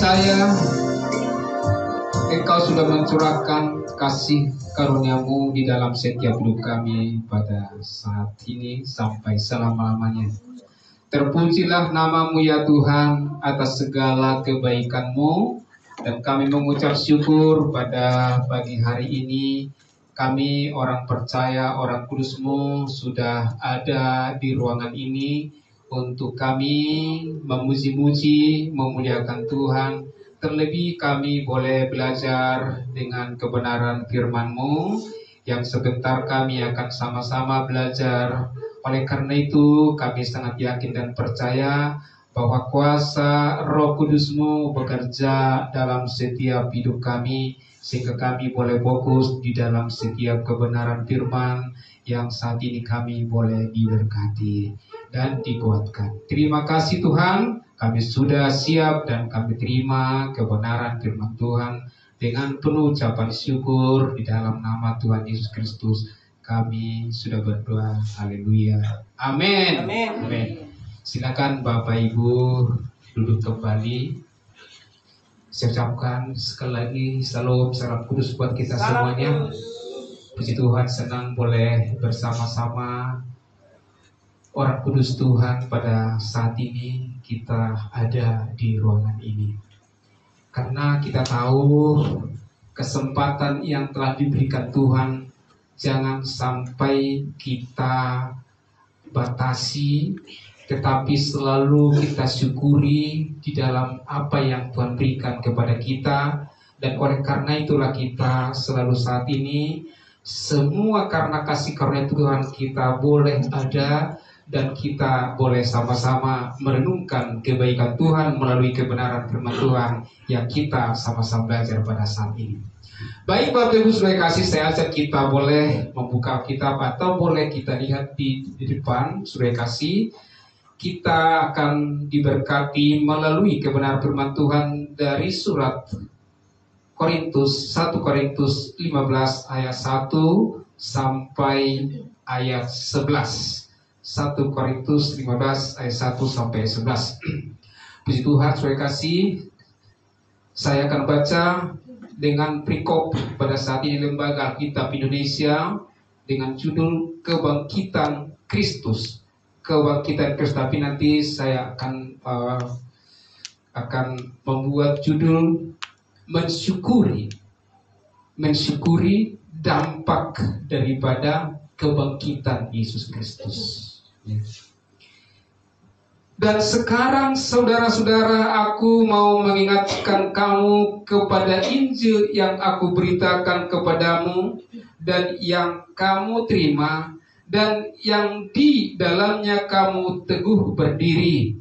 percaya Engkau sudah mencurahkan kasih karuniamu di dalam setiap hidup kami pada saat ini sampai selama-lamanya. Terpujilah namamu ya Tuhan atas segala kebaikanmu, dan kami mengucap syukur pada pagi hari ini. Kami orang percaya, orang kudusmu sudah ada di ruangan ini untuk kami memuji-muji, memuliakan Tuhan. Terlebih kami boleh belajar dengan kebenaran firman-Mu yang sebentar kami akan sama-sama belajar. Oleh karena itu kami sangat yakin dan percaya bahwa kuasa Roh Kudus-Mu bekerja dalam setiap hidup kami, sehingga kami boleh fokus di dalam setiap kebenaran firman yang saat ini kami boleh diberkati dan dikuatkan. Terima kasih Tuhan, kami sudah siap dan kami terima kebenaran firman Tuhan dengan penuh ucapan syukur di dalam nama Tuhan Yesus Kristus. Kami sudah berdoa, haleluya, amin. Amin. Silakan Bapak Ibu duduk kembali. Saya ucapkan sekali lagi salam kudus buat kita semuanya. Puji Tuhan, senang boleh bersama-sama orang kudus Tuhan pada saat ini kita ada di ruangan ini. Karena kita tahu kesempatan yang telah diberikan Tuhan, jangan sampai kita batasi, tetapi selalu kita syukuri di dalam apa yang Tuhan berikan kepada kita. Dan oleh karena itulah kita selalu saat ini, semua karena kasih karunia Tuhan kita boleh ada, dan kita boleh sama-sama merenungkan kebaikan Tuhan melalui kebenaran firman Tuhan yang kita sama-sama belajar pada saat ini. Baik Bapak Ibu saudara kasih, saya ajak kita boleh membuka kitab atau boleh kita lihat di depan saudara kasih. Kita akan diberkati melalui kebenaran firman Tuhan dari surat Korintus 1 Korintus 15 ayat 1 sampai ayat 11. 1 Korintus 15 ayat 1 sampai 11. Puji Tuhan saudara kasih, saya akan baca dengan perikop pada saat ini Lembaga Alkitab Indonesia dengan judul Kebangkitan Kristus. Kebangkitan Kristus, tapi nanti saya akan membuat judul mensyukuri dampak daripada kebangkitan Yesus Kristus. Dan sekarang saudara-saudara, aku mau mengingatkan kamu kepada Injil yang aku beritakan kepadamu dan yang kamu terima dan yang di dalamnya kamu teguh berdiri.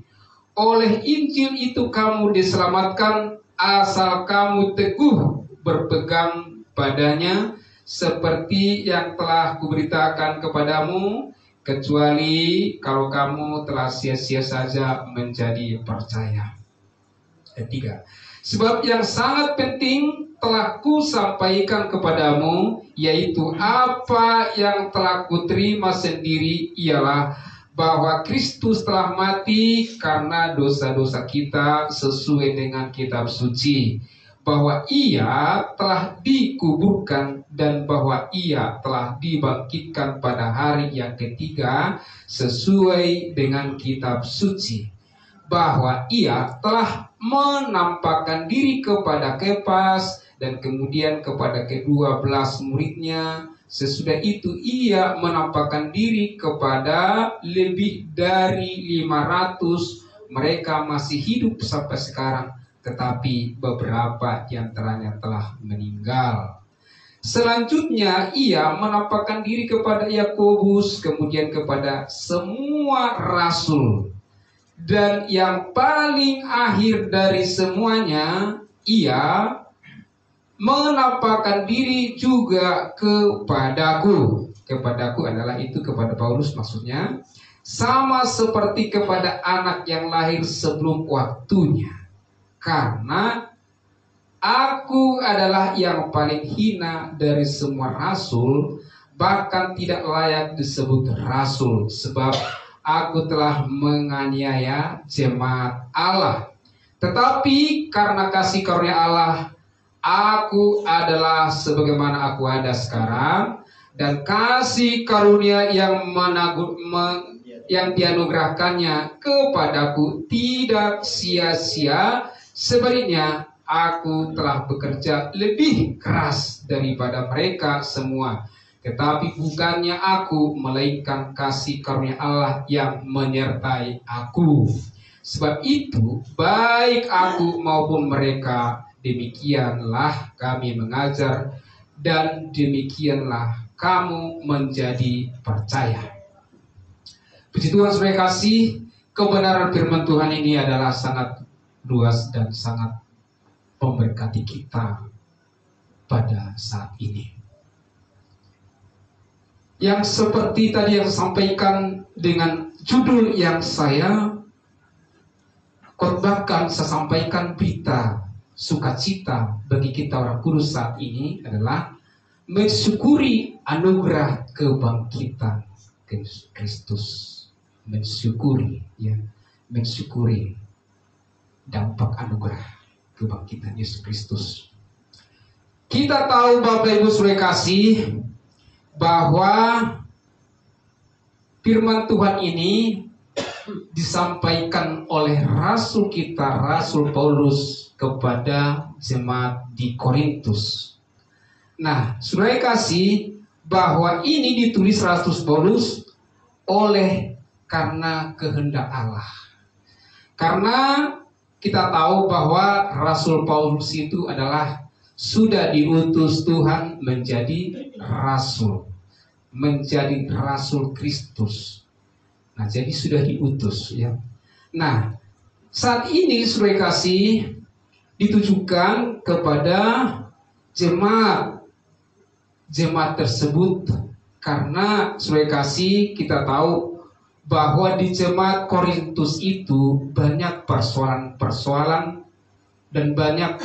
Oleh Injil itu kamu diselamatkan asal kamu teguh berpegang padanya, seperti yang telah kuberitakan kepadamu, kecuali kalau kamu telah sia-sia saja menjadi percaya. Ketiga, sebab yang sangat penting telah kusampaikan kepadamu, yaitu apa yang telah kuterima sendiri, ialah bahwa Kristus telah mati karena dosa-dosa kita sesuai dengan kitab suci, bahwa Ia telah dikuburkan dan bahwa Ia telah dibangkitkan pada hari yang ketiga sesuai dengan kitab suci, bahwa Ia telah menampakkan diri kepada Kefas dan kemudian kepada ke-12 muridnya. Sesudah itu Ia menampakkan diri kepada lebih dari 500. Mereka masih hidup sampai sekarang, tetapi beberapa di antaranya telah meninggal. Selanjutnya Ia menampakkan diri kepada Yakobus, kemudian kepada semua rasul. Dan yang paling akhir dari semuanya, Ia menampakkan diri juga kepadaku. Kepadaku adalah itu kepada Paulus maksudnya. Sama seperti kepada anak yang lahir sebelum waktunya. Karena aku adalah yang paling hina dari semua rasul, bahkan tidak layak disebut rasul, sebab aku telah menganiaya jemaat Allah. Tetapi karena kasih karunia Allah, aku adalah sebagaimana aku ada sekarang, dan kasih karunia yang dianugerahkannya kepadaku tidak sia-sia. Sebaliknya, aku telah bekerja lebih keras daripada mereka semua. Tetapi bukannya aku, melainkan kasih karunia Allah yang menyertai aku. Sebab itu, baik aku maupun mereka, demikianlah kami mengajar, dan demikianlah kamu menjadi percaya. Puji Tuhan, saudara kasih, kebenaran firman Tuhan ini adalah sangat luas dan sangat memberkati kita pada saat ini. Yang seperti tadi yang sampaikan dengan judul yang saya khotbahkan, saya sampaikan berita sukacita bagi kita orang kudus saat ini adalah mensyukuri anugerah kebangkitan Kristus. Mensyukuri, ya, mensyukuri dampak anugerah kebangkitan Yesus Kristus. Kita tahu Bapak Ibu saudara kasih bahwa firman Tuhan ini disampaikan oleh Rasul kita, Rasul Paulus, kepada jemaat di Korintus. Nah, saudara kasih, bahwa ini ditulis Rasul Paulus karena kehendak Allah. Karena kita tahu bahwa Rasul Paulus itu adalah sudah diutus Tuhan menjadi rasul Kristus. Nah, jadi sudah diutus, ya. Nah, saat ini saudara kasih ditujukan kepada jemaat tersebut, karena saudara kasih kita tahu bahwa di jemaat Korintus itu banyak persoalan-persoalan dan banyak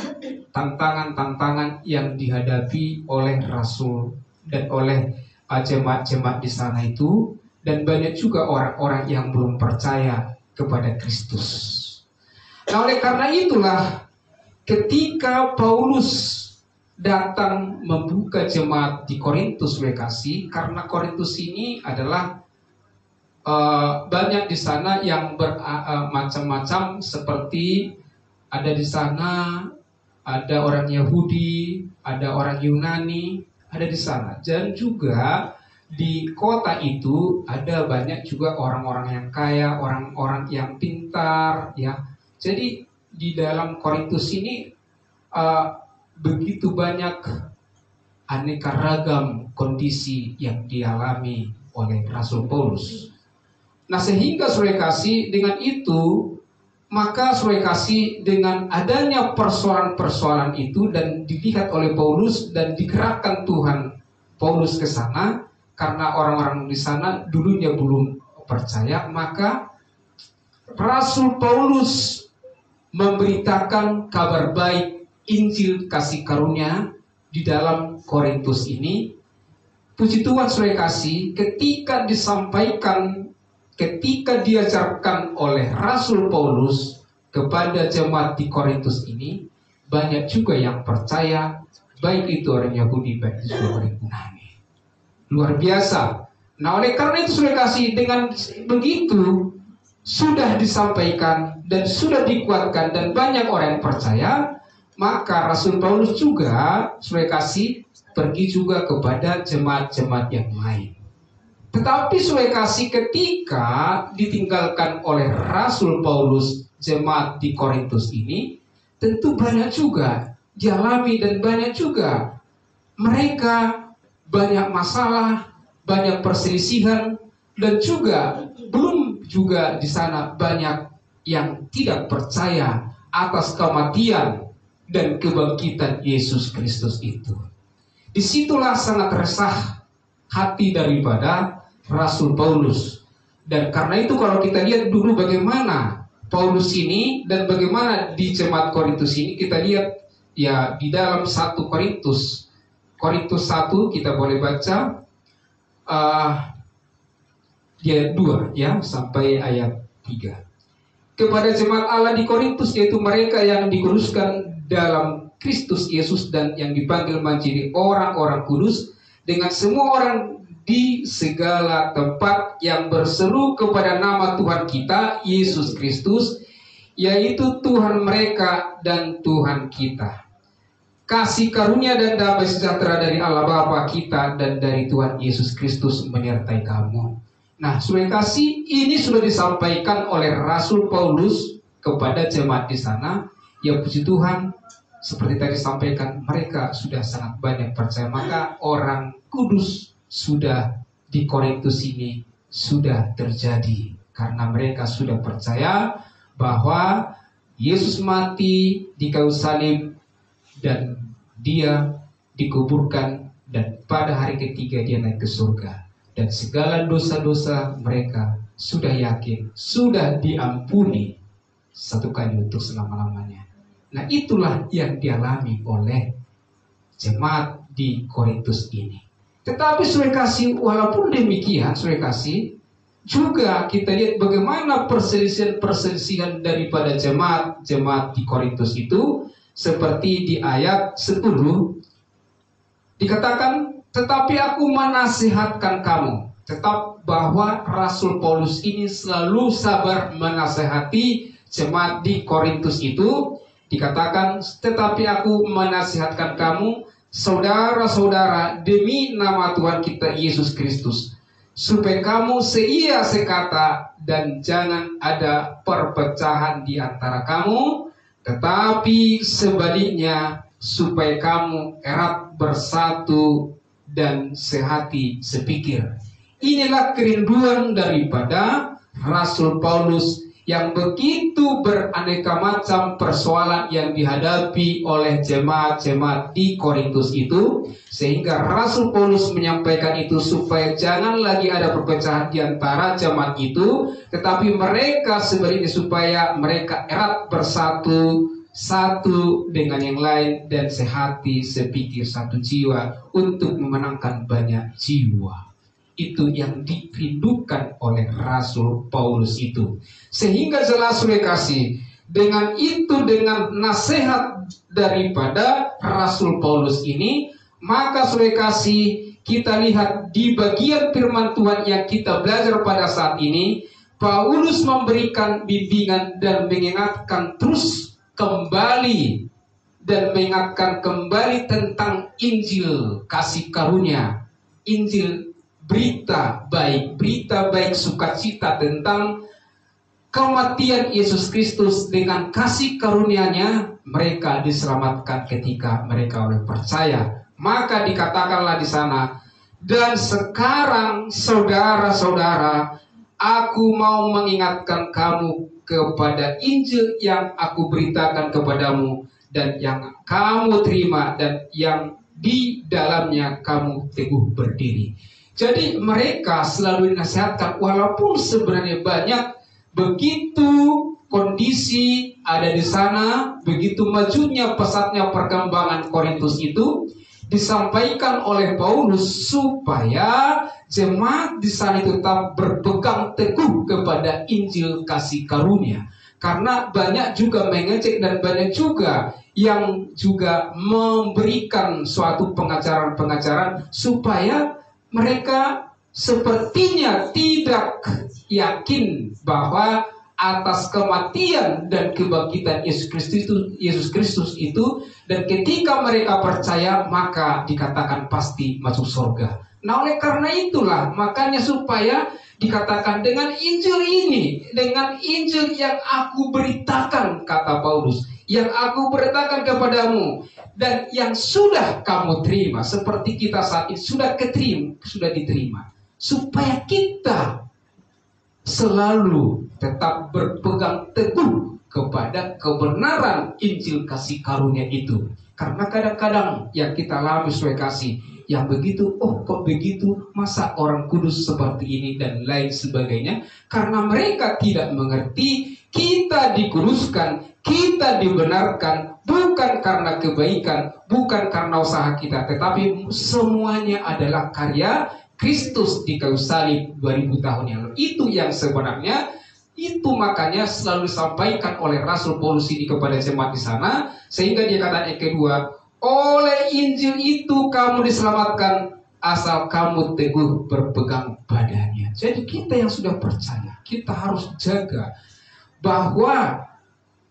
tantangan-tantangan yang dihadapi oleh rasul dan oleh jemaat-jemaat di sana itu, dan banyak juga orang-orang yang belum percaya kepada Kristus. Nah, oleh karena itulah ketika Paulus datang membuka jemaat di Korintus, kasih, karena Korintus ini adalah banyak di sana yang macam-macam, seperti ada di sana ada orang Yahudi, ada orang Yunani, ada di sana, dan juga di kota itu ada banyak juga orang-orang yang kaya, orang-orang yang pintar, ya. Jadi di dalam Korintus ini begitu banyak aneka ragam kondisi yang dialami oleh Rasul Paulus. Nah, sehingga saudara kasih, dengan itu maka saudara kasih, dengan adanya persoalan-persoalan itu dan dilihat oleh Paulus dan digerakkan Tuhan Paulus ke sana, karena orang-orang di sana dulunya belum percaya, maka Rasul Paulus memberitakan kabar baik Injil kasih karunia di dalam Korintus ini. Puji Tuhan saudara kasih, ketika diajarkan oleh Rasul Paulus kepada jemaat di Korintus ini, banyak juga yang percaya, baik itu orang Yahudi, baik itu orang Yunani. Luar biasa. Nah, oleh karena itu saudara kasih, dengan begitu sudah disampaikan dan sudah dikuatkan dan banyak orang yang percaya, maka Rasul Paulus juga saudara kasih pergi juga kepada jemaat-jemaat yang lain. Tetapi saudara kasih, ketika ditinggalkan oleh Rasul Paulus jemaat di Korintus ini, tentu banyak juga dialami dan banyak juga mereka banyak masalah, banyak perselisihan, dan juga belum juga di sana banyak yang tidak percaya atas kematian dan kebangkitan Yesus Kristus itu. Disitulah sangat resah hati daripada Rasul Paulus. Dan karena itu kalau kita lihat dulu bagaimana Paulus ini dan bagaimana di jemaat Korintus ini, kita lihat ya di dalam 1 Korintus 1 kita boleh baca ayat 2 ya sampai ayat 3. kepada jemaat Allah di Korintus, yaitu mereka yang dikuduskan dalam Kristus Yesus dan yang dipanggil menjadi orang-orang kudus, dengan semua orang di segala tempat yang berseru kepada nama Tuhan kita Yesus Kristus, yaitu Tuhan mereka dan Tuhan kita. Kasih karunia dan damai sejahtera dari Allah Bapa kita dan dari Tuhan Yesus Kristus menyertai kamu. Nah, saudara kasih, ini sudah disampaikan oleh Rasul Paulus kepada jemaat di sana. Ya puji Tuhan, seperti tadi sampaikan, mereka sudah sangat banyak percaya. Maka orang kudus sudah di Korintus ini sudah terjadi, karena mereka sudah percaya bahwa Yesus mati di kayu salib dan dia dikuburkan, dan pada hari ketiga dia naik ke surga, dan segala dosa-dosa mereka sudah yakin sudah diampuni satu kali untuk selama-lamanya. Nah, itulah yang dialami oleh jemaat di Korintus ini. Tetapi saudara kasih, walaupun demikian saudara kasih, juga kita lihat bagaimana perselisihan daripada jemaat di Korintus itu. Seperti di ayat 10 dikatakan, tetapi aku menasihatkan kamu. Tetap bahwa Rasul Paulus ini selalu sabar menasihati jemaat di Korintus itu. Dikatakan, tetapi aku menasihatkan kamu, saudara-saudara, demi nama Tuhan kita Yesus Kristus, supaya kamu seia sekata dan jangan ada perpecahan di antara kamu, tetapi sebaliknya supaya kamu erat bersatu dan sehati sepikir. Inilah kerinduan daripada Rasul Paulus yang begitu beraneka macam persoalan yang dihadapi oleh jemaat-jemaat di Korintus itu, sehingga Rasul Paulus menyampaikan itu supaya jangan lagi ada perpecahan di antara jemaat itu, tetapi mereka sebenarnya supaya mereka erat bersatu, satu dengan yang lain, dan sehati sepikir, satu jiwa untuk memenangkan banyak jiwa. Itu yang dirindukan oleh Rasul Paulus itu. Sehingga jelas saudara kasih, dengan itu, dengan nasihat daripada Rasul Paulus ini, maka saudara kasih, kita lihat di bagian firman Tuhan yang kita belajar pada saat ini, Paulus memberikan bimbingan dan mengingatkan terus kembali dan mengingatkan kembali tentang Injil kasih karunia, Injil berita baik sukacita tentang kematian Yesus Kristus. Dengan kasih karunia-Nya mereka diselamatkan ketika mereka oleh percaya. Maka dikatakanlah di sana, dan sekarang saudara-saudara, aku mau mengingatkan kamu kepada Injil yang aku beritakan kepadamu, dan yang kamu terima, dan yang di dalamnya kamu teguh berdiri. Jadi mereka selalu dinasihatkan, walaupun sebenarnya banyak, begitu kondisi ada di sana, begitu majunya pesatnya perkembangan Korintus itu, disampaikan oleh Paulus supaya jemaat di sana tetap berpegang teguh kepada Injil kasih karunia. Karena banyak juga mengecek dan banyak juga yang juga memberikan suatu pengajaran-pengajaran supaya mereka sepertinya tidak yakin bahwa atas kematian dan kebangkitan Yesus Kristus itu, dan ketika mereka percaya maka dikatakan pasti masuk surga. Nah, oleh karena itulah makanya supaya dikatakan dengan Injil ini, dengan Injil yang aku beritakan, kata Paulus, yang aku beritakan kepadamu dan yang sudah kamu terima, seperti kita saat ini sudah diterima, supaya kita selalu tetap berpegang teguh kepada kebenaran Injil kasih karunia itu. Karena kadang-kadang yang kita alami saudara kasih, yang begitu, kok begitu, masa orang kudus seperti ini dan lain sebagainya. Karena mereka tidak mengerti kita dikuduskan, kita dibenarkan bukan karena kebaikan, bukan karena usaha kita, tetapi semuanya adalah karya Kristus di kayu salib 2000 tahun yang lalu. Itu yang sebenarnya Itu makanya selalu disampaikan oleh Rasul Paulus ini kepada jemaat di sana, sehingga dia kata yang kedua, oleh Injil itu kamu diselamatkan asal kamu teguh berpegang padanya. Jadi kita yang sudah percaya, kita harus jaga bahwa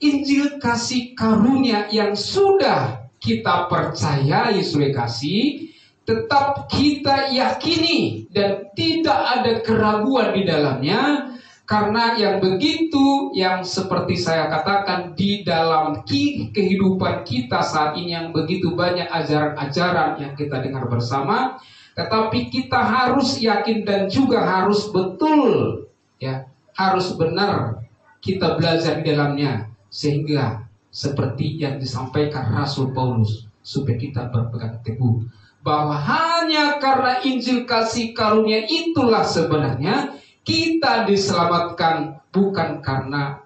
Injil kasih karunia yang sudah kita percayai, sudah kasih, tetap kita yakini dan tidak ada keraguan di dalamnya. Karena yang begitu, yang seperti saya katakan, di dalam kehidupan kita saat ini yang begitu banyak ajaran-ajaran yang kita dengar bersama, tetapi kita harus yakin dan juga harus betul, ya, harus benar kita belajar di dalamnya, sehingga seperti yang disampaikan Rasul Paulus, supaya kita berpegang teguh bahwa hanya karena Injil kasih karunia itulah sebenarnya kita diselamatkan, bukan karena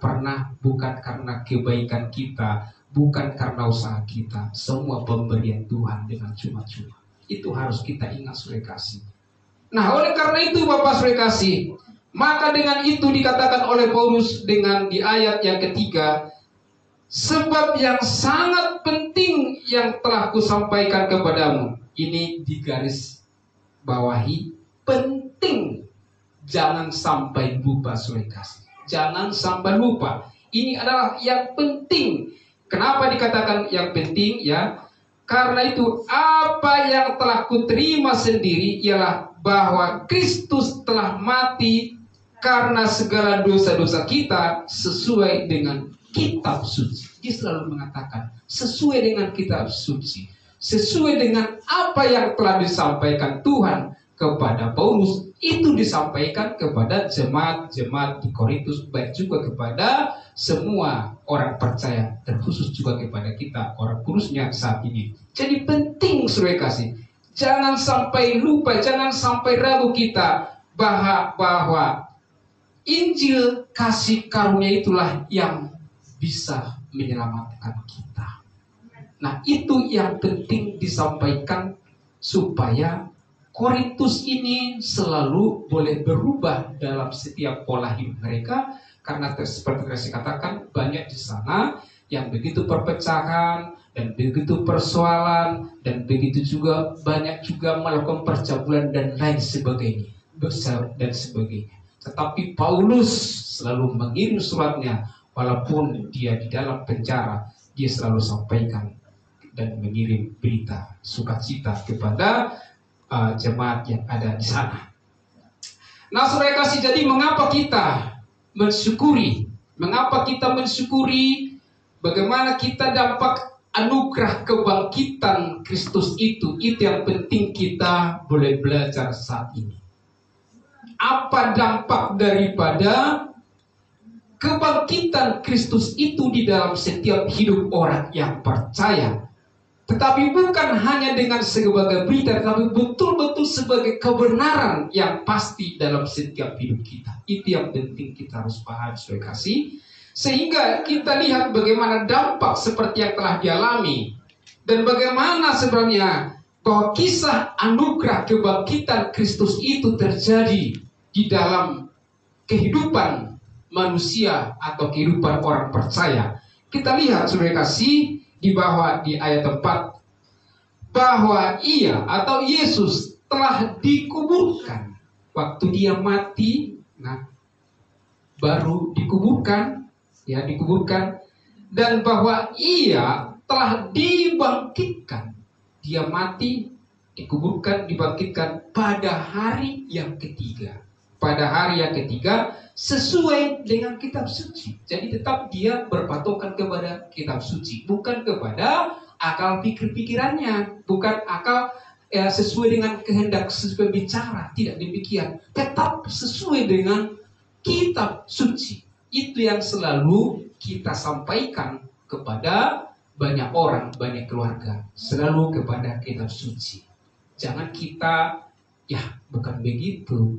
bukan karena kebaikan kita, bukan karena usaha kita. Semua pemberian Tuhan dengan cuma-cuma. Itu harus kita ingat, saudara kasih. Nah, oleh karena itu Bapak saudara kasih, maka dengan itu dikatakan oleh Paulus dengan di ayat yang ketiga, sebab yang sangat penting yang telah kusampaikan kepadamu. Ini digaris bawahi, penting. Jangan sampai lupa, saudara kasih. Jangan sampai lupa. Ini adalah yang penting. Kenapa dikatakan yang penting? Ya, karena itu apa yang telah kuterima sendiri ialah bahwa Kristus telah mati karena segala dosa-dosa kita sesuai dengan kitab suci. Dia selalu mengatakan sesuai dengan kitab suci, sesuai dengan apa yang telah disampaikan Tuhan kepada Paulus, itu disampaikan kepada jemaat-jemaat di Korintus, baik juga kepada semua orang percaya, terkhusus juga kepada kita orang kudusnya saat ini. Jadi penting saudara kasih, jangan sampai lupa, jangan sampai ragu kita bahwa Injil kasih karunia itulah yang bisa menyelamatkan kita. Nah, itu yang penting disampaikan supaya Korintus ini selalu boleh berubah dalam setiap pola hidup mereka, karena seperti yang saya katakan, banyak di sana yang begitu perpecahan dan begitu persoalan dan begitu juga banyak juga melakukan percabulan dan lain sebagainya, besar dan sebagainya. Tetapi Paulus selalu mengirim suratnya, walaupun dia di dalam penjara, dia selalu sampaikan dan mengirim berita sukacita kepada jemaat yang ada di sana. Nah, saudara kasih, jadi mengapa kita mensyukuri? Mengapa kita mensyukuri? Bagaimana kita dapat anugerah kebangkitan Kristus itu? Itu yang penting kita boleh belajar saat ini. Apa dampak daripada kebangkitan Kristus itu di dalam setiap hidup orang yang percaya? Tetapi bukan hanya dengan sebagai berita, tetapi betul-betul sebagai kebenaran yang pasti dalam setiap hidup kita. Itu yang penting kita harus paham, saudara kasih. Sehingga kita lihat bagaimana dampak seperti yang telah dialami. Dan bagaimana sebenarnya bahwa kisah anugerah kebangkitan Kristus itu terjadi di dalam kehidupan manusia atau kehidupan orang percaya. Kita lihat, saudara kasih, di bawah di ayat 4, bahwa ia atau Yesus telah dikuburkan. Waktu dia mati, nah, baru dikuburkan, ya, dikuburkan, dan bahwa ia telah dibangkitkan. Dia mati, dikuburkan, dibangkitkan pada hari yang ketiga. Pada hari yang ketiga sesuai dengan kitab suci. Jadi tetap dia berpatokan kepada kitab suci, bukan kepada akal pikir-pikirannya, bukan akal sesuai dengan kehendak pembicara. Tidak demikian. Tetap sesuai dengan kitab suci. Itu yang selalu kita sampaikan kepada banyak orang, banyak keluarga, selalu kepada kitab suci. Jangan kita, ya bukan begitu,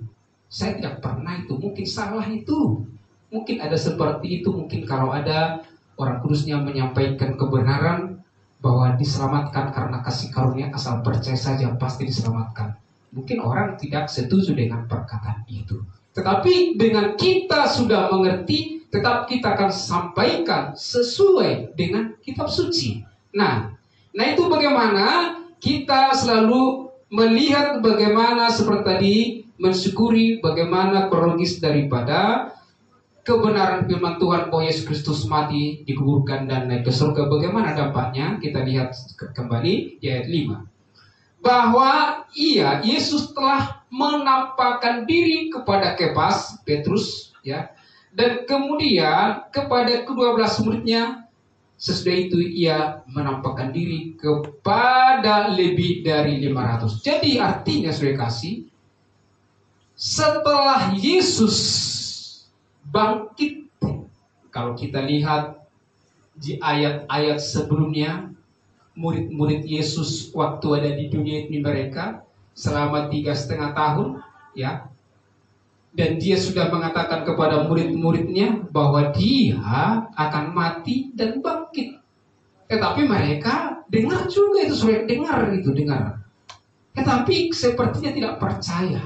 saya tidak pernah itu, mungkin salah itu, mungkin ada seperti itu, mungkin kalau ada orang kudusnya menyampaikan kebenaran bahwa diselamatkan karena kasih karunia, asal percaya saja pasti diselamatkan. Mungkin orang tidak setuju dengan perkataan itu. Tetapi dengan kita sudah mengerti, tetap kita akan sampaikan sesuai dengan kitab suci. Nah itu bagaimana kita selalu melihat bagaimana seperti tadi, mensyukuri bagaimana kronologis daripada kebenaran firman Tuhan bahwa Yesus Kristus mati, dikuburkan dan naik ke surga. Bagaimana dampaknya? Kita lihat kembali di ayat 5. Bahwa Yesus telah menampakkan diri kepada Kefas, Petrus, ya, dan kemudian kepada ke-12 muridnya. Sesudah itu ia menampakkan diri kepada lebih dari 500. Jadi artinya saudara kasih, setelah Yesus bangkit, kalau kita lihat di ayat-ayat sebelumnya, murid-murid Yesus waktu ada di dunia ini mereka selama 3,5 tahun, ya, dan dia sudah mengatakan kepada murid-muridnya bahwa dia akan mati dan bangkit. Tetapi mereka dengar juga itu, dengar. Tetapi sepertinya tidak percaya,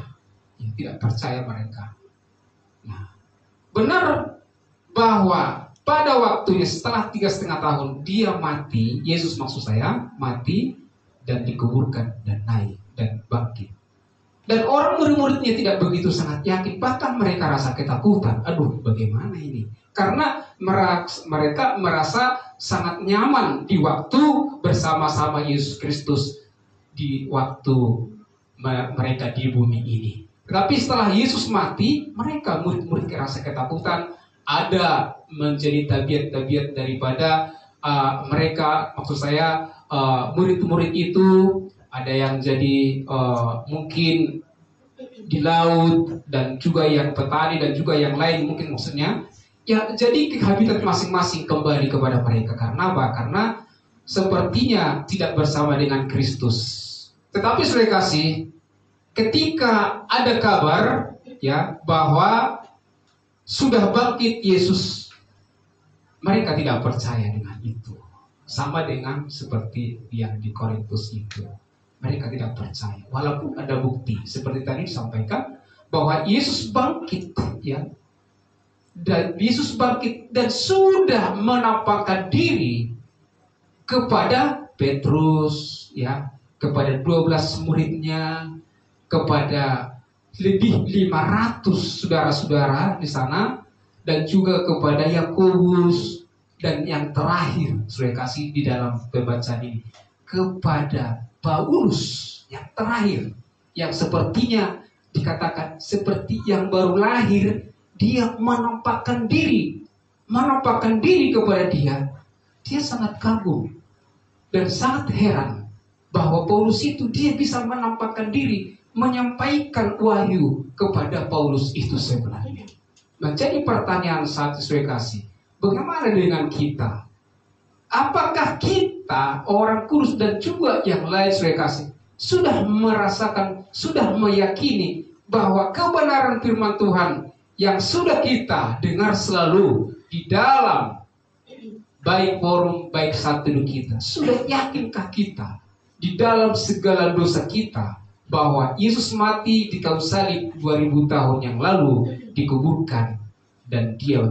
tidak percaya mereka. Nah, benar bahwa pada waktunya setelah 3,5 tahun dia mati, Yesus maksud saya mati dan dikuburkan dan naik dan bangkit. Dan orang murid-muridnya tidak begitu sangat yakin, bahkan mereka rasa ketakutan. Aduh, bagaimana ini? Karena mereka merasa sangat nyaman di waktu bersama-sama Yesus Kristus di waktu mereka di bumi ini. Tetapi setelah Yesus mati, mereka murid-murid rasa ketakutan. Ada menjadi tabiat-tabiat daripada mereka, maksud saya murid-murid itu ada yang jadi mungkin di laut, dan juga yang petani, dan juga yang lain mungkin maksudnya. Ya, jadi ke habitat masing-masing kembali kepada mereka. Karena apa? Karena sepertinya tidak bersama dengan Kristus. Tetapi saudara kasih, ketika ada kabar ya bahwa sudah bangkit Yesus, mereka tidak percaya dengan itu. Sama dengan seperti yang di Korintus itu. Mereka tidak percaya, walaupun ada bukti seperti tadi disampaikan bahwa Yesus bangkit, ya, dan Yesus bangkit dan sudah menampakkan diri kepada Petrus, ya, kepada 12 muridnya, kepada lebih 500 saudara-saudara di sana, dan juga kepada Yakobus, dan yang terakhir saudara kasih di dalam pembacaan ini kepada Paulus yang terakhir, yang sepertinya dikatakan seperti yang baru lahir. Dia menampakkan diri kepada dia. Dia sangat kagum dan sangat heran bahwa Paulus itu dia bisa menampakkan diri, menyampaikan wahyu kepada Paulus itu sebenarnya. Menjadi pertanyaan saat saya kasih, bagaimana dengan kita? Apakah kita orang kudus dan juga yang lain saya kasih sudah merasakan, sudah meyakini bahwa kebenaran firman Tuhan yang sudah kita dengar selalu di dalam baik forum, baik satu kita, sudah yakinkah kita di dalam segala dosa kita bahwa Yesus mati di kayu salib 2000 tahun yang lalu, dikuburkan, dan dia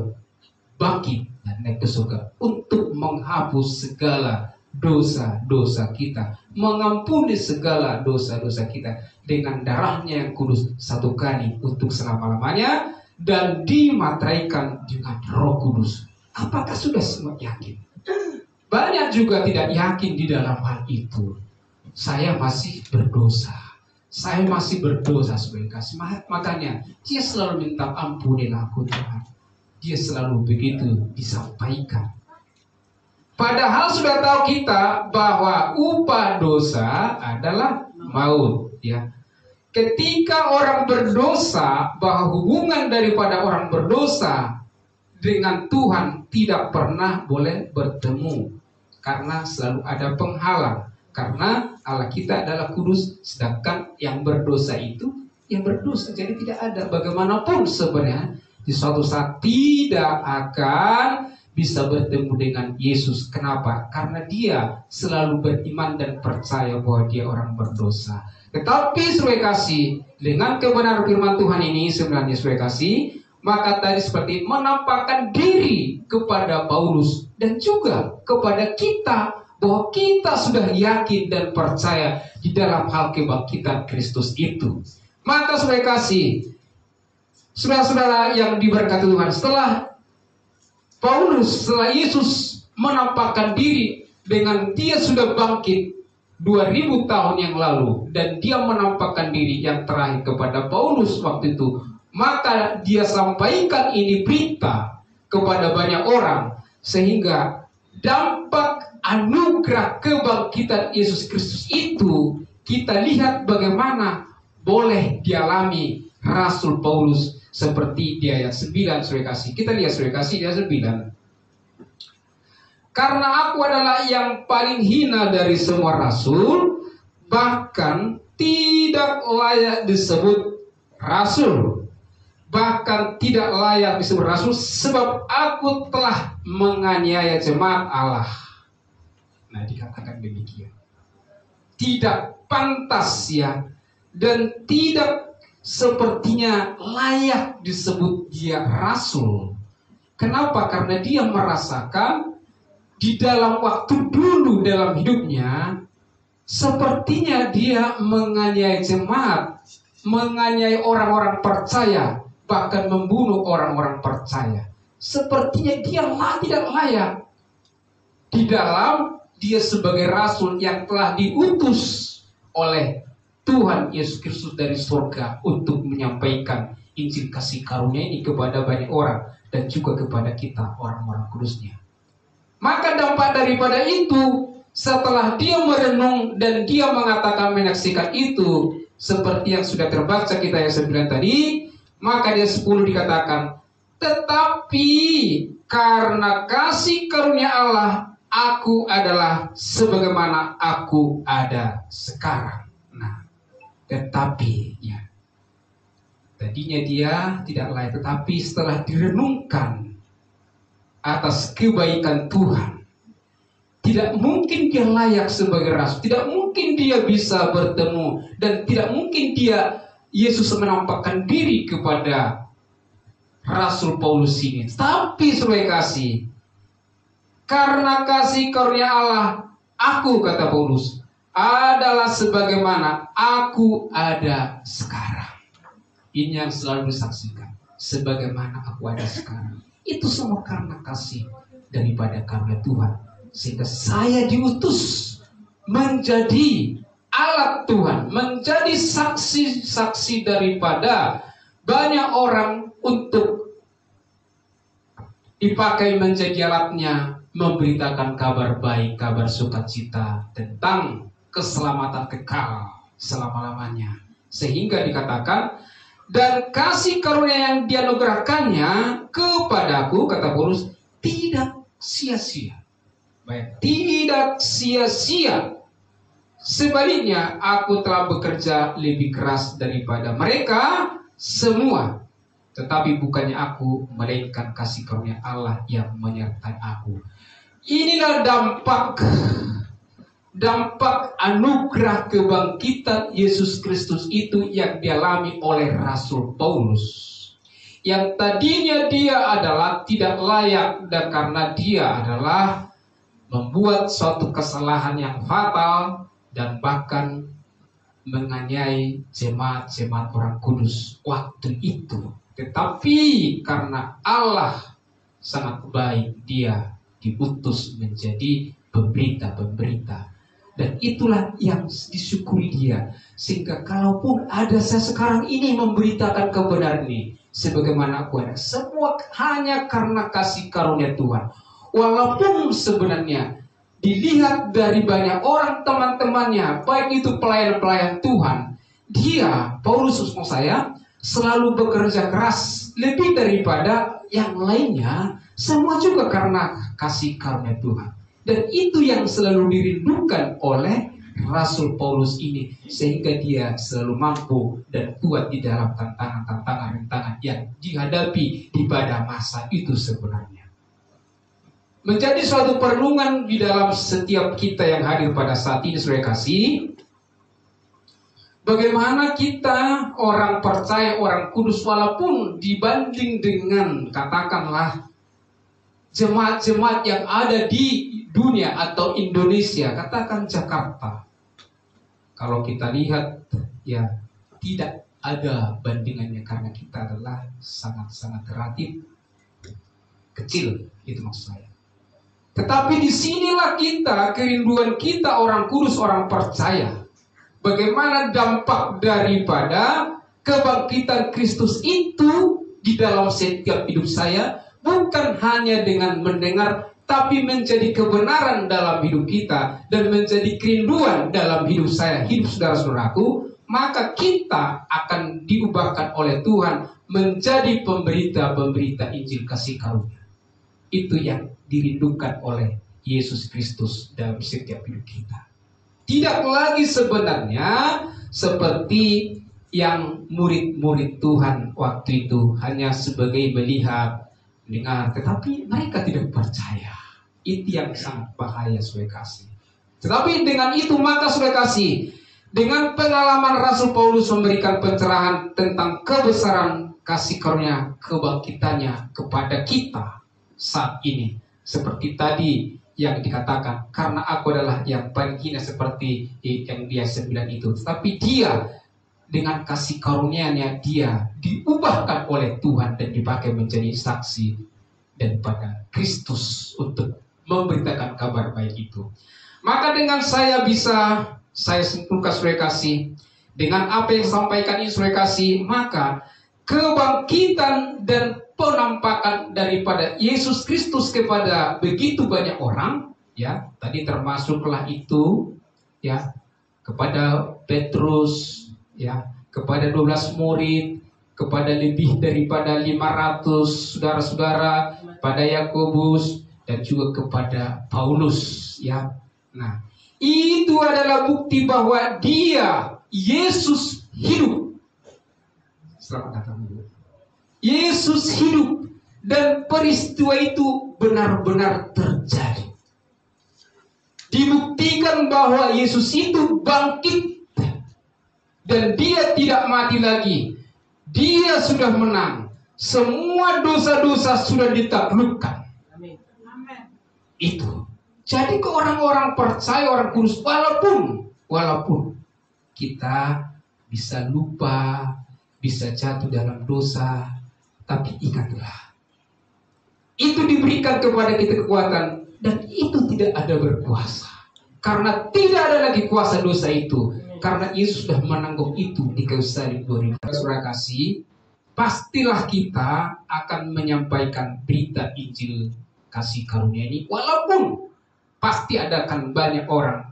bangkit dan naik ke surga untuk menghapus segala dosa-dosa kita, mengampuni segala dosa-dosa kita dengan darahnya yang kudus satu kali untuk selama-lamanya, dan dimateraikan dengan Roh Kudus. Apakah sudah semua yakin? Banyak juga tidak yakin di dalam hal itu. Saya masih berdosa, sebagai kasih. Makanya dia selalu minta ampunilah aku Tuhan. Dia selalu begitu disampaikan. Padahal sudah tahu kita bahwa upah dosa adalah maut, ya. Ketika orang berdosa, bahwa hubungan daripada orang berdosa dengan Tuhan tidak pernah boleh bertemu, karena selalu ada penghalang. Karena Allah kita adalah kudus, sedangkan yang berdosa itu yang berdosa. Jadi tidak ada bagaimanapun sebenarnya di suatu saat tidak akan bisa bertemu dengan Yesus. Kenapa? Karena dia selalu beriman dan percaya bahwa dia orang berdosa. Tetapi saudara kasih, dengan kebenaran firman Tuhan ini sebenarnya saudara kasih, maka tadi seperti menampakkan diri kepada Paulus dan juga kepada kita bahwa kita sudah yakin dan percaya di dalam hal kebangkitan Kristus itu. Maka saudara kasih, saudara-saudara yang diberkati Tuhan, setelah Yesus menampakkan diri dengan dia sudah bangkit 2000 tahun yang lalu, dan dia menampakkan diri yang terakhir kepada Paulus waktu itu, maka dia sampaikan ini berita kepada banyak orang, sehingga dampak anugerah kebangkitan Yesus Kristus itu kita lihat bagaimana boleh dialami Rasul Paulus seperti di ayat 9 saudara kasih. Kita lihat saudara kasih di ayat 9. Karena aku adalah yang paling hina dari semua rasul, bahkan tidak layak disebut rasul. Bahkan tidak layak disebut rasul, sebab aku telah menganiaya jemaat Allah. Nah, dikatakan demikian. Tidak pantas ya, dan tidak sepertinya layak disebut dia rasul. Kenapa? Karena dia merasakan di dalam waktu dulu dalam hidupnya, sepertinya dia menganiaya jemaat, menganiaya orang-orang percaya, bahkan membunuh orang-orang percaya. Sepertinya dia tidak layak di dalam dia sebagai rasul yang telah diutus oleh Tuhan Yesus Kristus dari surga untuk menyampaikan Injil kasih karunia ini kepada banyak orang dan juga kepada kita orang-orang kudusnya. Maka dampak daripada itu, setelah dia merenung dan dia mengatakan menyaksikan itu, seperti yang sudah terbaca kita yang 9 tadi, maka dia 10 dikatakan, tetapi karena kasih karunia Allah, aku adalah sebagaimana aku ada sekarang. Nah, tetapi ya, tadinya dia tidak layak, tetapi setelah direnungkan atas kebaikan Tuhan, tidak mungkin dia layak sebagai rasul, tidak mungkin dia bisa bertemu, dan tidak mungkin Yesus menampakkan diri kepada Rasul Paulus ini. Tapi saudara kasih, karena kasih karunia Allah, aku, kata Paulus, adalah sebagaimana aku ada sekarang. Ini yang selalu disaksikan, sebagaimana aku ada sekarang. Itu semua karena kasih daripada karunia Tuhan, sehingga saya diutus menjadi alat Tuhan, menjadi saksi-saksi daripada banyak orang untuk dipakai menjadi alatnya, memberitakan kabar baik, kabar sukacita tentang keselamatan kekal selama-lamanya. Sehingga dikatakan, dan kasih karunia yang dianugerahkannya kepadaku, kata Paulus, tidak sia-sia. Baik, tidak sia-sia. Sebaliknya, aku telah bekerja lebih keras daripada mereka semua. Tetapi bukannya aku, melainkan kasih karunia Allah yang menyertai aku. Inilah dampak anugerah kebangkitan Yesus Kristus itu yang dialami oleh Rasul Paulus. Yang tadinya dia adalah tidak layak, dan karena dia adalah membuat suatu kesalahan yang fatal dan bahkan menganiaya jemaat-jemaat orang kudus waktu itu. Tetapi karena Allah sangat baik, dia diutus menjadi pemberita. Dan itulah yang disyukuri dia. Sehingga kalaupun ada saya sekarang ini memberitakan kebenaran ini, sebagaimana aku ada, semua hanya karena kasih karunia Tuhan. Walaupun sebenarnya dilihat dari banyak orang teman-temannya, baik itu pelayan-pelayan Tuhan, dia, Paulus maksud saya, selalu bekerja keras lebih daripada yang lainnya, semua juga karena kasih karunia Tuhan. Dan itu yang selalu dirindukan oleh Rasul Paulus ini, sehingga dia selalu mampu dan kuat di dalam tantangan-tantangan yang dihadapi di pada masa itu sebenarnya. menjadi suatu perenungan di dalam setiap kita yang hadir pada saat ini, saudara kasih. Bagaimana kita orang percaya, orang kudus, walaupun dibanding dengan katakanlah jemaat-jemaat yang ada di dunia atau Indonesia, katakan Jakarta. Kalau kita lihat, ya tidak ada bandingannya karena kita adalah sangat-sangat relatif kecil, itu maksud saya. Tetapi disinilah kita, kerinduan kita orang kudus, orang percaya. Bagaimana dampak daripada kebangkitan Kristus itu di dalam setiap hidup saya, bukan hanya dengan mendengar, tapi menjadi kebenaran dalam hidup kita dan menjadi kerinduan dalam hidup saya, hidup saudara-saudaraku, maka kita akan diubahkan oleh Tuhan menjadi pemberita-pemberita Injil kasih karunia. Itu yang dirindukan oleh Yesus Kristus dalam setiap hidup kita. Tidak lagi sebenarnya seperti yang murid-murid Tuhan waktu itu hanya sebagai melihat, mendengar, tetapi mereka tidak percaya. Itu yang sangat bahaya, saudara kasih. Tetapi dengan itu maka saudara kasih, dengan pengalaman Rasul Paulus memberikan pencerahan tentang kebesaran kasih karunia kebangkitannya kepada kita saat ini. Seperti tadi yang dikatakan, karena aku adalah yang paling hina seperti yang dia 9 itu. Tetapi dia dengan kasih karunia-Nya dia diubahkan oleh Tuhan dan dipakai menjadi saksi daripada Kristus untuk memberitakan kabar baik itu. Maka dengan saya simpulkan saudara kasih, dengan apa yang disampaikan ini saudara kasih, maka kebangkitan dan penampakan daripada Yesus Kristus kepada begitu banyak orang, ya, tadi termasuklah itu, ya, kepada Petrus, ya, kepada 12 murid, kepada lebih daripada 500 saudara-saudara, pada Yakobus dan juga kepada Paulus, ya. Nah, itu adalah bukti bahwa dia, Yesus, hidup. Selamat datang, Bu. Yesus hidup dan peristiwa itu benar-benar terjadi. Dibuktikan bahwa Yesus itu bangkit dan dia tidak mati lagi. Dia sudah menang. Semua dosa-dosa sudah ditaklukkan. Amin. Itu. Jadi ke orang-orang percaya, orang kudus, walaupun kita bisa lupa, bisa jatuh dalam dosa, tapi ingatlah, itu diberikan kepada kita kekuatan dan itu tidak ada berkuasa. Karena tidak ada lagi kuasa dosa itu. Karena Yesus sudah menanggung itu di kayu salib 2000. Saudara kasih, pastilah kita akan menyampaikan berita Injil kasih karunia ini. Walaupun pasti ada akan banyak orang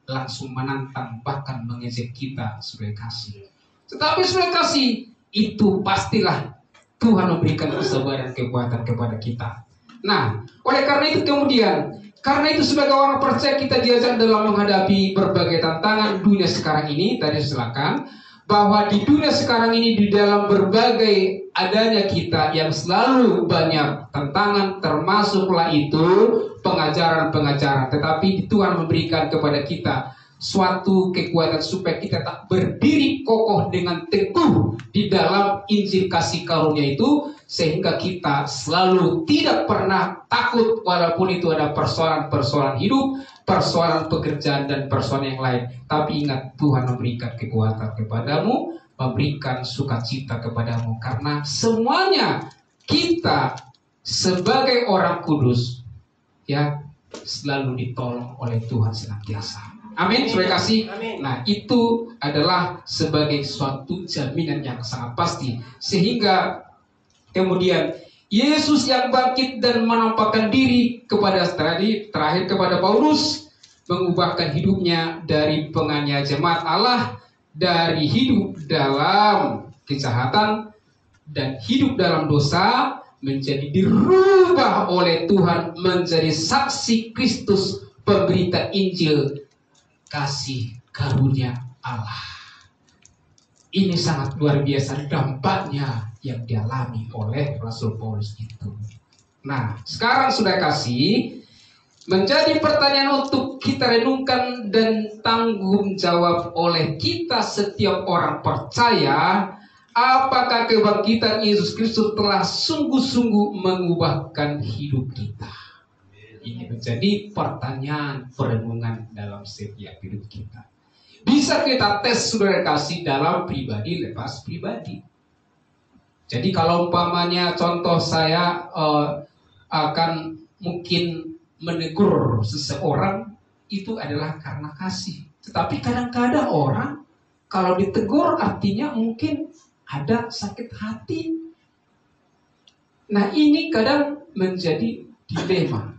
langsung menantang bahkan mengejek kita, saudara kasih. Tetapi saudara kasih, itu pastilah Tuhan memberikan kesabaran, kekuatan kepada kita. Nah, oleh karena itu kemudian, karena itu sebagai orang percaya kita diajak dalam menghadapi berbagai tantangan dunia sekarang ini. Tadi silakan, bahwa di dunia sekarang ini di dalam berbagai adanya kita yang selalu banyak tantangan, termasuklah itu pengajaran-pengajaran. Tetapi Tuhan memberikan kepada kita suatu kekuatan supaya kita tak berdiri kokoh dengan teguh di dalam Injil kasih karunia itu, sehingga kita selalu tidak pernah takut walaupun itu ada persoalan-persoalan hidup, persoalan pekerjaan dan persoalan yang lain. Tapi ingat, Tuhan memberikan kekuatan kepadamu, memberikan sukacita kepadamu, karena semuanya kita sebagai orang kudus, ya, selalu ditolong oleh Tuhan senantiasa. Amin, saudara kasih. Nah, itu adalah sebagai suatu jaminan yang sangat pasti. Sehingga kemudian Yesus yang bangkit dan menampakkan diri kepada terakhir kepada Paulus, mengubahkan hidupnya dari penganiaya jemaat Allah, dari hidup dalam kejahatan dan hidup dalam dosa, menjadi dirubah oleh Tuhan menjadi saksi Kristus, pemberita Injil kasih karunia Allah. Ini sangat luar biasa dampaknya yang dialami oleh Rasul Paulus itu. Nah, sekarang sudah kasih, menjadi pertanyaan untuk kita renungkan dan tanggung jawab oleh kita setiap orang percaya. Apakah kebangkitan Yesus Kristus telah sungguh-sungguh mengubahkan hidup kita? Ini menjadi pertanyaan perenungan dalam setiap hidup kita. Bisa kita tes, saudara kasih, dalam pribadi lepas pribadi. Jadi kalau umpamanya contoh saya akan mungkin menegur seseorang, itu adalah karena kasih. Tetapi kadang-kadang orang kalau ditegur artinya mungkin ada sakit hati. Nah, ini kadang menjadi dilema.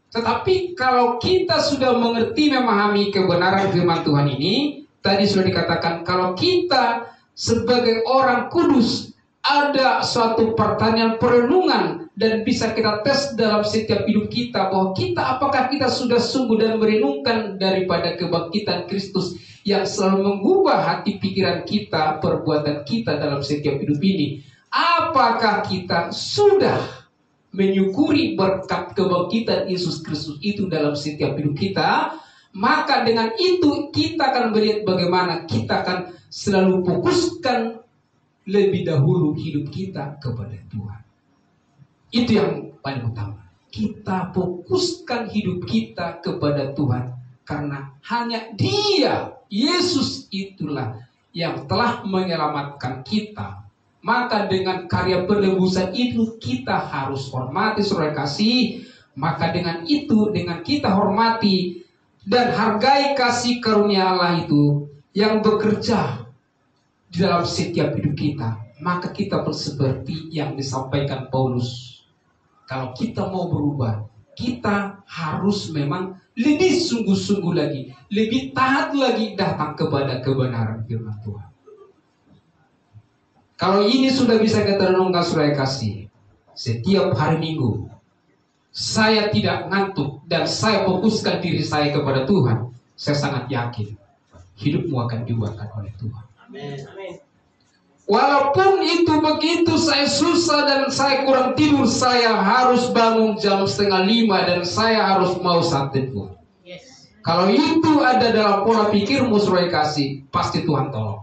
Tetapi kalau kita sudah mengerti, memahami kebenaran firman Tuhan ini, tadi sudah dikatakan, kalau kita sebagai orang kudus ada suatu pertanyaan perenungan dan bisa kita tes dalam setiap hidup kita, bahwa kita, apakah kita sudah sungguh dan merenungkan daripada kebangkitan Kristus yang selalu mengubah hati pikiran kita, perbuatan kita dalam setiap hidup ini. Apakah kita sudah menyukuri berkat kebangkitan Yesus Kristus itu dalam setiap hidup kita? Maka dengan itu kita akan melihat bagaimana kita akan selalu fokuskan lebih dahulu hidup kita kepada Tuhan. Itu yang paling utama. Kita fokuskan hidup kita kepada Tuhan, karena hanya Dia, Yesus itulah yang telah menyelamatkan kita. Maka dengan karya penebusan itu kita harus hormati, saudara kasih. Maka dengan itu, dengan kita hormati dan hargai kasih karunia Allah itu yang bekerja di dalam setiap hidup kita, maka kita seperti yang disampaikan Paulus. Kalau kita mau berubah, kita harus memang lebih sungguh-sungguh lagi, lebih taat lagi datang kepada kebenaran firman Tuhan. Kalau ini sudah bisa kita renungkan, saudara kasih, setiap hari Minggu saya tidak ngantuk dan saya fokuskan diri saya kepada Tuhan, saya sangat yakin hidupmu akan diubahkan oleh Tuhan. Amin. Walaupun itu begitu saya susah dan saya kurang tidur, saya harus bangun jam 4:30 dan saya harus mau saat teduh. Kalau itu ada dalam pola pikirmu, saudara kasih, pasti Tuhan tolong.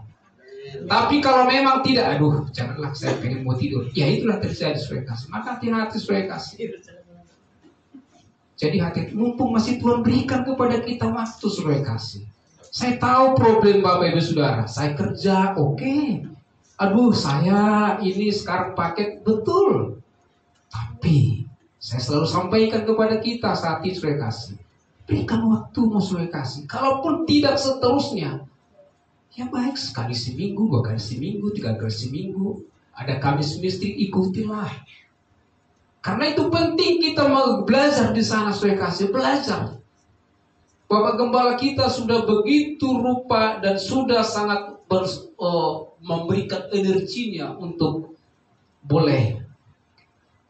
Tapi kalau memang tidak, aduh janganlah, saya pengen mau tidur, ya itulah terjadi, saudara kasih. Maka hati-hati, saudara kasih. Jadi hati, mumpung masih Tuhan berikan kepada kita waktu, saudara kasih. Saya tahu problem Bapak Ibu Saudara, saya kerja, oke. Aduh saya ini sekarang paket, betul. Tapi saya selalu sampaikan kepada kita saat ini, saudara kasih, berikan waktu, saudara kasih. Kalaupun tidak seterusnya, ya baik, sekali seminggu, 2 kali seminggu, 3 kali seminggu, ada Kamis Mistik, ikutilah. Karena itu penting kita mau belajar di sana, saudara kasih, belajar. Bapak Gembala kita sudah begitu rupa dan sudah sangat memberikan energinya untuk boleh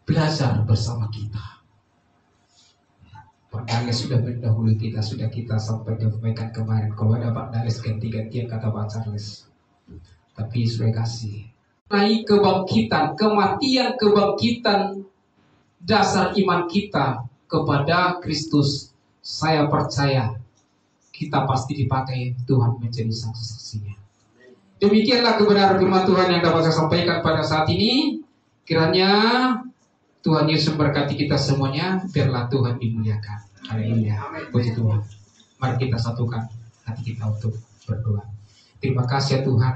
belajar bersama kita. Pak Dales sudah mendahului kita, sudah kita sampaikan kemarin. Kalau ada Pak Dales ganti-gantian kata Pak Charles. Tapi sudah kasih. Naik kebangkitan, kematian, kebangkitan, dasar iman kita kepada Kristus. Saya percaya kita pasti dipakai Tuhan menjadi saksi-saksinya. Demikianlah kebenaran firman Tuhan yang dapat saya sampaikan pada saat ini. Kiranya Tuhan Yesus memberkati kita semuanya. Biarlah Tuhan dimuliakan. Haleluya. Puji Tuhan. Mari kita satukan hati kita untuk berdoa. Terima kasih ya Tuhan,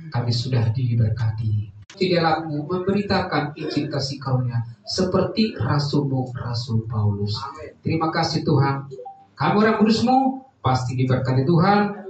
kami sudah diberkati. Di dalammu memberitakan Injil kasih karunia seperti Rasulmu, Rasul Paulus. Terima kasih Tuhan. Kami orang kudusmu pasti diberkati Tuhan.